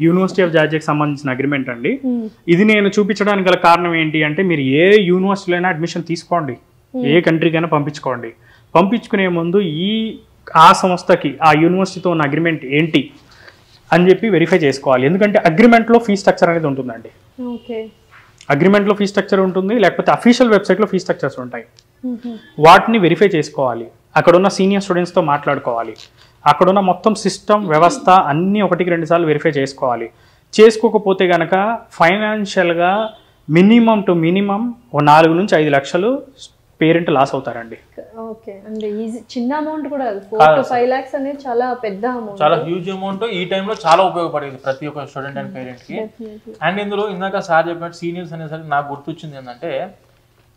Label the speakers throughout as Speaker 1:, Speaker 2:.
Speaker 1: University of జార్జియాకి సంబంధించిన agreement అండి. ఇది నేను చూపించడానికి గల కారణం ఏంటి అంటే, మీరు ఏ యూనివర్సిటీలో అయినా అడ్మిషన్ తీసుకోండి, ఏ కంట్రీకైనా పంపించుకోండి, పంపించుకునే ముందు ఆ సంస్థకి ఆ యూనివర్సిటీతో ఉన్న అగ్రిమెంట్ ఏంటి అని చెప్పి వెరిఫై చేసుకోవాలి. ఎందుకంటే అగ్రిమెంట్లో ఫీ స్ట్రక్చర్ అనేది ఉంటుందండి. అగ్రిమెంట్లో ఫీ స్ట్రక్చర్ ఉంటుంది, లేకపోతే అఫీషియల్ వెబ్సైట్లో ఫీ స్ట్రక్చర్స్ ఉంటాయి. వాటిని వెరిఫై చేసుకోవాలి. అక్కడున్న సీనియర్ స్టూడెంట్స్తో మాట్లాడుకోవాలి. అక్కడున్న మొత్తం సిస్టమ్ వ్యవస్థ అన్నీ 1-2 సార్లు వెరిఫై చేసుకోవాలి. చేసుకోకపోతే కనుక ఫైనాన్షియల్గా మినిమం టు మినిమం 4 నుంచి 5 లక్షలు పేరెంట్ లాస్ అవుతారండి.
Speaker 2: ఓకే అండి, చిన్న అమౌంట్ కూడా 4 to 5 lakhs అనేది చాలా పెద్ద అమౌంట్,
Speaker 3: చాలా హ్యూజ్ అమౌంట్. ఈ టైంలో చాలా ఉపయోగపడేది ప్రతి ఒక్క స్టూడెంట్ అండ్ పేరెంట్ కి. అండ్ ఇందులో ఇందాక సార్ చెప్పినట్టు సీనియర్స్ అనేసరికి నాకు గుర్తొచ్చింది ఏంటంటే,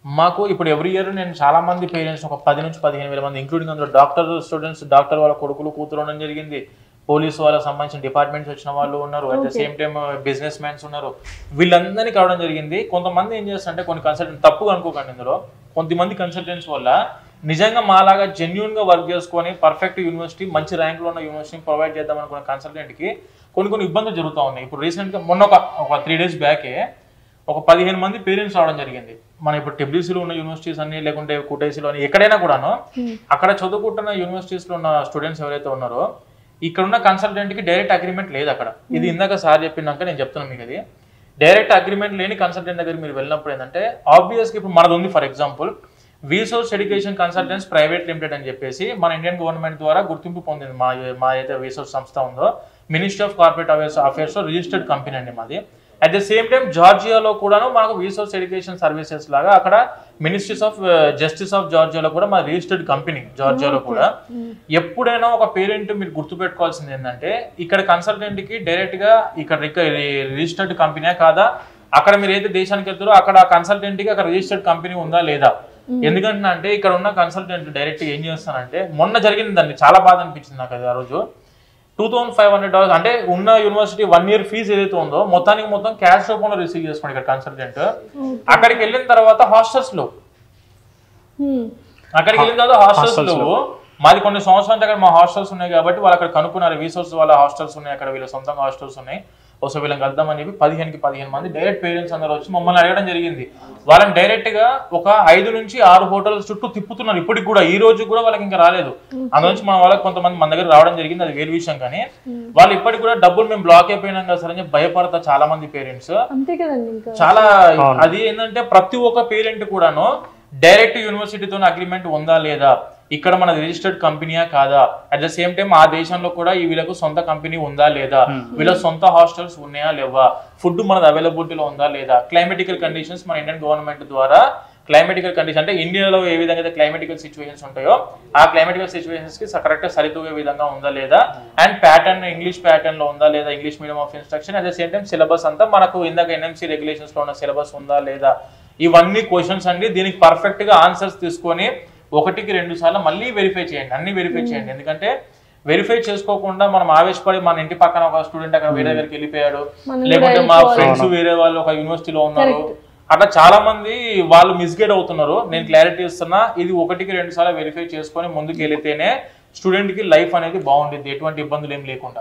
Speaker 3: మాకు ఇప్పుడు ఎవ్రీ ఇయర్ నేను చాలా మంది పేరెంట్స్ ఒక 10 నుంచి 15,000 మంది, ఇంక్లూడింగ్ అందులో డాక్టర్ స్టూడెంట్స్, డాక్టర్ వాళ్ళ కొడుకులు కూతురు ఉండడం జరిగింది, పోలీసు వాళ్ళకి సంబంధించిన డిపార్ట్మెంట్స్ వచ్చిన వాళ్ళు ఉన్నారు, at the same time business mans ఉన్నారు, వీళ్ళందరినీ కావడం జరిగింది. కొంతమంది ఏం చేస్తారంటే, కొన్ని కన్సల్టెంట్ తప్పుగా అనుకోకండి, ఇందులో కొంతమంది కన్సల్టెంట్స్ వల్ల నిజంగా మాలాగా జెన్యున్ గా వర్క్ చేసుకొని పర్ఫెక్ట్ యూనివర్సిటీ, మంచి ర్యాంక్లో ఉన్న యూనివర్సిటీని ప్రొవైడ్ చేద్దాం అనుకున్న కన్సల్టెంట్కి కొన్ని ఇబ్బందులు జరుగుతూ ఉన్నాయి. ఇప్పుడు రీసెంట్గా మొన్న ఒక 3 days బ్యాకే ఒక 15 మంది పేరెంట్స్ రావడం జరిగింది. మన ఇప్పుడు TBCలో ఉన్న యూనివర్సిటీస్ అన్ని, లేకుంటే కుటైసీలో అని, ఎక్కడైనా కూడాను అక్కడ చదువుకుంటున్న యూనివర్సిటీస్లో ఉన్న స్టూడెంట్స్ ఎవరైతే ఉన్నారో, ఇక్కడ ఉన్న కన్సల్టెంట్కి డైరెక్ట్ అగ్రిమెంట్ లేదు అక్కడ. ఇది ఇందాక సార్ చెప్పినాక నేను చెప్తున్నాను మీకు, అది డైరెక్ట్ అగ్రిమెంట్ లేని కన్సల్టెంట్ దగ్గర మీరు వెళ్ళినప్పుడు ఏంటంటే, ఆబ్వియస్గా ఇప్పుడు మనది ఉంది, for example వీసోర్స్ education consultants private limited అని చెప్పేసి మన ఇండియన్ గవర్నమెంట్ ద్వారా గుర్తింపు పొందింది. మా అయితే వీసోర్స్ సంస్థ ఉందో, ministry of corporate affairs registered company అండి మాది. అట్ ద సేమ్ టైం జార్జియాలో కూడాను మాకు వీసోర్స్ ఎడ్యుకేషన్ సర్వీసెస్ లాగా అక్కడ మినిస్ట్రీస్ ఆఫ్ జస్టిస్ ఆఫ్ జార్జియాలో కూడా మా రిజిస్టర్డ్ కంపెనీ జార్జియాలో కూడా. ఎప్పుడైనా ఒక పేరెంట్ మీరు గుర్తుపెట్టుకోవాల్సింది ఏంటంటే, ఇక్కడ కన్సల్టెంట్కి డైరెక్ట్గా ఇక్కడ రిజిస్టర్డ్ కంపెనీ కాదా, అక్కడ మీరు ఏదైతే దేశానికి వెళ్తారో అక్కడ కన్సల్టెంట్కి అక్కడ రిజిస్టర్డ్ కంపెనీ ఉందా లేదా. ఎందుకంటే అంటే ఇక్కడ ఉన్న కన్సల్టెంట్ డైరెక్ట్గా ఏం చేస్తానంటే, మొన్న జరిగిందండి, చాలా బాధ అనిపించింది నాకు అది. ఆ రోజు $2,500 అంటే ఉన్న యూనివర్సిటీ 1 year ఫీజు ఏదైతే ఉందో మొత్తం క్యాష్ రూపంలో రిసీవ్ చేసుకోండి ఇక్కడ కన్సల్టెంట్. అక్కడికి వెళ్ళిన తర్వాత హాస్టల్స్ లో మాది కొన్ని సంవత్సరాల దగ్గర మా హాస్టల్స్ ఉన్నాయి కాబట్టి వాళ్ళు అక్కడ కనుక్కున్నారు, రీసోర్స్ వాళ్ళ హాస్టల్స్ ఉన్నాయి అక్కడ, వీళ్ళ సొంతంగా హాస్టల్స్ ఉన్నాయి, ఒకసారి వీళ్ళని కలుద్దామని చెప్పి 15 మంది డైరెక్ట్ పేరెంట్స్ అందరూ వచ్చి మమ్మల్ని అడగడం జరిగింది. వాళ్ళని డైరెక్ట్ గా ఒక 5 నుంచి 6 హోటల్స్ చుట్టూ తిప్పుతున్నారు. ఇప్పటికి కూడా ఈ రోజు కూడా వాళ్ళకి ఇంకా రాలేదు. అందులోంచి మన వాళ్ళకి కొంతమంది మన దగ్గర రావడం జరిగింది, అది వేరే విషయం. కానీ వాళ్ళు ఇప్పటికి కూడా డబ్బులు మేము బ్లాక్ అయిపోయినాం కదా సార్ అని భయపడతా చాలా మంది పేరెంట్స్. చాలా అది ఏంటంటే, ప్రతి ఒక్క పేరెంట్ కూడాను డైరెక్ట్ యూనివర్సిటీతో అగ్రిమెంట్ ఉందా లేదా, ఇక్కడ మన రిజిస్టర్డ్ కంపెనీయా కాదా, అట్ ద సేమ్ టైం ఆ దేశంలో కూడా ఈ వీళ్ళకు సొంత కంపెనీ ఉందా లేదా, వీళ్ళ సొంత హాస్టల్స్ ఉన్నాయా లేవా, ఫుడ్ మనది అవైలబిలిటీలో ఉందా లేదా, క్లైమేటికల్ కండిషన్స్ మన ఇండియన్ గవర్నమెంట్ ద్వారా క్లైమేటికల్ కండిషన్ అంటే ఇండియాలో ఏ విధంగా అయితే క్లైమేటికల్ సిచ్యువేషన్స్ ఉంటాయో ఆ క్లైమేటికల్ సిచ్యువేషన్స్ కి కరెక్ట్ గా సరితూగే విధంగా ఉందా లేదా, అండ్ ప్యాటర్న్ ఇంగ్లీష్ ప్యాటర్న్ లో ఉందా లేదా, English medium of instruction, at the same time syllabus అంతా మనకు ఇందాక NMC రెగ్యులేషన్స్ లో ఉన్న సిలబస్ ఉందా లేదా, ఇవన్నీ క్వశ్చన్స్ అండి. దీనికి పర్ఫెక్ట్ గా ఆన్సర్స్ తీసుకొని 1-2 సార్లు మళ్ళీ వెరిఫై చేయండి, అన్ని వెరిఫై చేయండి. ఎందుకంటే వెరిఫై చేసుకోకుండా మనం ఆవేశపడి మన ఇంటి పక్కన ఒక స్టూడెంట్ అక్కడ వేరే దగ్గరికి వెళ్ళిపోయాడు, లేకుంటే మా ఫ్రెండ్స్ వేరే వాళ్ళు ఒక యూనివర్సిటీలో ఉన్నారు, అట్లా చాలా మంది వాళ్ళు మిస్గైడ్ అవుతున్నారు. నేను క్లారిటీ ఇస్తున్నా, ఇది 1-2 సార్లు వెరిఫై చేసుకొని ముందుకు వెళితేనే స్టూడెంట్ కి లైఫ్ అనేది బాగుంటుంది, ఎటువంటి ఇబ్బందులు ఏం లేకుండా.